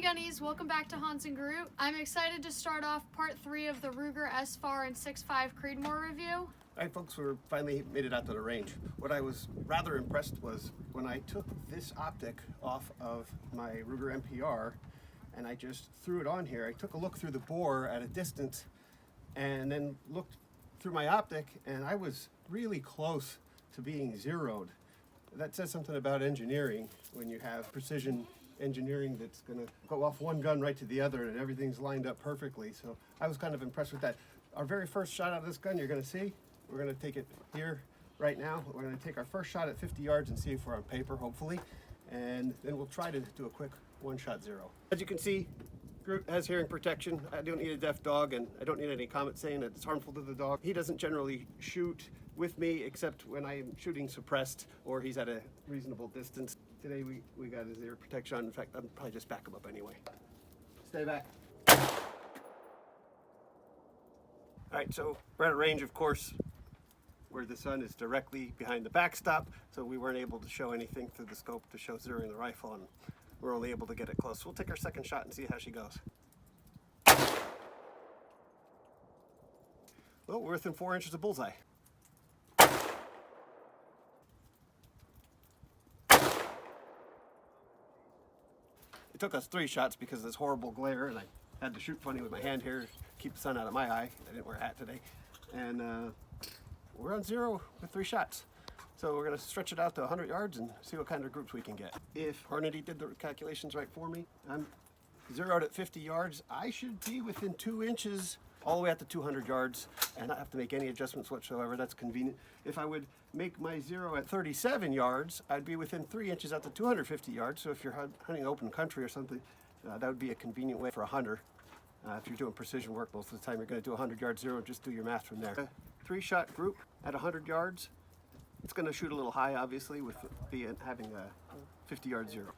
Gunnies, welcome back to Hans and Groot. I'm excited to start off part 3 of the Ruger SFAR and 6.5 Creedmoor review. All right, folks, we finally made it out to the range. What I was rather impressed was when I took this optic off of my Ruger MPR and I just threw it on here. I took a look through the bore at a distance and then looked through my optic, and I was really close to being zeroed. That says something about engineering when you have precision engineering that's going to go off one gun right to the other and everything's lined up perfectly. So I was kind of impressed with that. Our very first shot out of this gun, you're going to see, we're going to take it here right now. We're going to take our first shot at 50 yards and see if we're on paper, hopefully, and then we'll try to do a quick one-shot zero. As you can see, Groot has hearing protection. I don't need a deaf dog, and I don't need any comment saying that it's harmful to the dog. He doesn't generally shoot with me except when I'm shooting suppressed or he's at a reasonable distance. Today we got his ear protection on. In fact, I'll probably just back him up anyway. Stay back. All right, so we're at a range, of course, where the sun is directly behind the backstop, so we weren't able to show anything through the scope to show zeroing the rifle, and we're only able to get it close. We'll take our second shot and see how she goes. Well, we're within 4 inches of bullseye. It took us 3 shots because of this horrible glare, and I had to shoot funny with my hand here, keep the sun out of my eye. I didn't wear a hat today. And we're on zero with 3 shots. So we're gonna stretch it out to 100 yards and see what kind of groups we can get. If Hornady did the calculations right for me, I'm zeroed at 50 yards. I should be within 2 inches all the way out to 200 yards and not have to make any adjustments whatsoever. That's convenient. If I would make my zero at 37 yards, I'd be within 3 inches out to 250 yards. So if you're hunting open country or something, that would be a convenient way for a hunter. If you're doing precision work most of the time, you're gonna do a 100-yard zero, just do your math from there. A 3-shot group at 100 yards. It's gonna shoot a little high, obviously, with having a 50-yard zero.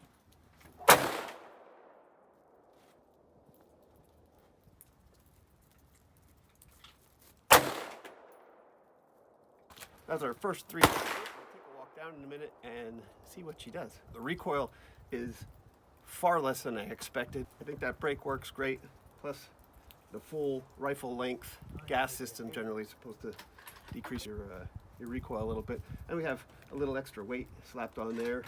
That's our first 3. We'll take a walk down in a minute and see what she does. The recoil is far less than I expected. I think that brake works great. Plus, the full rifle length gas system generally is supposed to decrease your recoil a little bit. And we have a little extra weight slapped on there.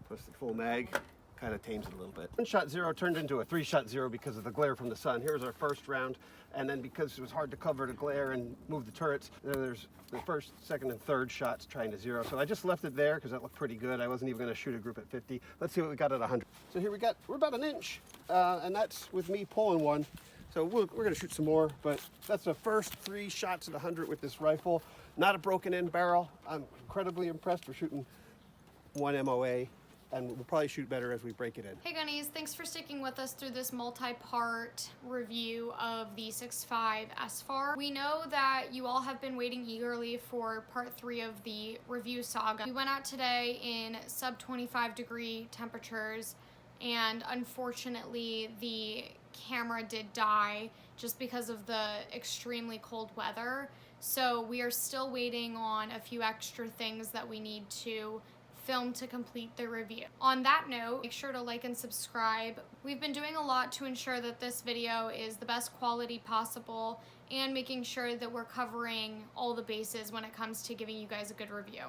Plus the full mag kind of tames it a little bit. 1-shot zero turned into a 3-shot zero because of the glare from the sun. Here's our first round, and then because it was hard to cover the glare and move the turrets, there's the first, second, and third shots trying to zero. So I just left it there because that looked pretty good. I wasn't even going to shoot a group at 50. Let's see what we got at 100. So here we're about an inch, and that's with me pulling one. So we're going to shoot some more, but that's the first 3 shots at 100 with this rifle. Not a broken in barrel. I'm incredibly impressed. We're shooting 1 MOA. And we'll probably shoot better as we break it in. Hey Gunnies, thanks for sticking with us through this multi-part review of the 6.5 SFAR. We know that you all have been waiting eagerly for part 3 of the review saga. We went out today in sub 25 degree temperatures, and unfortunately the camera did die just because of the extremely cold weather. So we are still waiting on a few extra things that we need to film to complete the review. On that note, make sure to like and subscribe. We've been doing a lot to ensure that this video is the best quality possible and making sure that we're covering all the bases when it comes to giving you guys a good review.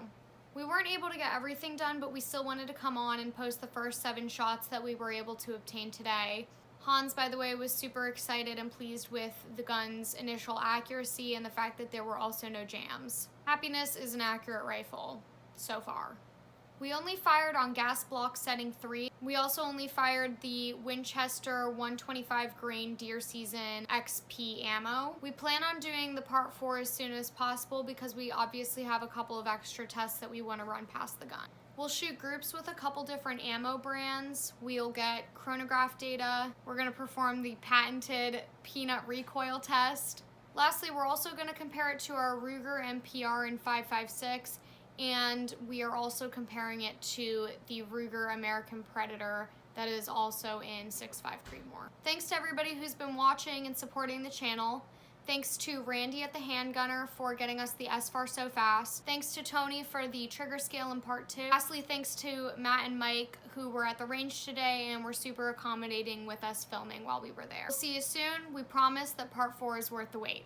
We weren't able to get everything done, but we still wanted to come on and post the first 7 shots that we were able to obtain today. Hans, by the way, was super excited and pleased with the gun's initial accuracy and the fact that there were also no jams. Happiness is an accurate rifle, so far. We only fired on gas block setting 3. We also only fired the Winchester 125 grain deer season XP ammo. We plan on doing the part 4 as soon as possible because we obviously have a couple of extra tests that we want to run past the gun. We'll shoot groups with a couple different ammo brands. We'll get chronograph data. We're going to perform the patented peanut recoil test. Lastly, we're also going to compare it to our Ruger MPR in 5.56. And we are also comparing it to the Ruger American Predator that is also in 6.5 Creedmoor. Thanks to everybody who's been watching and supporting the channel. Thanks to Randy at the Handgunner for getting us the SFAR so fast. Thanks to Tony for the trigger scale in part 2. Lastly, thanks to Matt and Mike who were at the range today and were super accommodating with us filming while we were there. We'll see you soon. We promise that part 4 is worth the wait.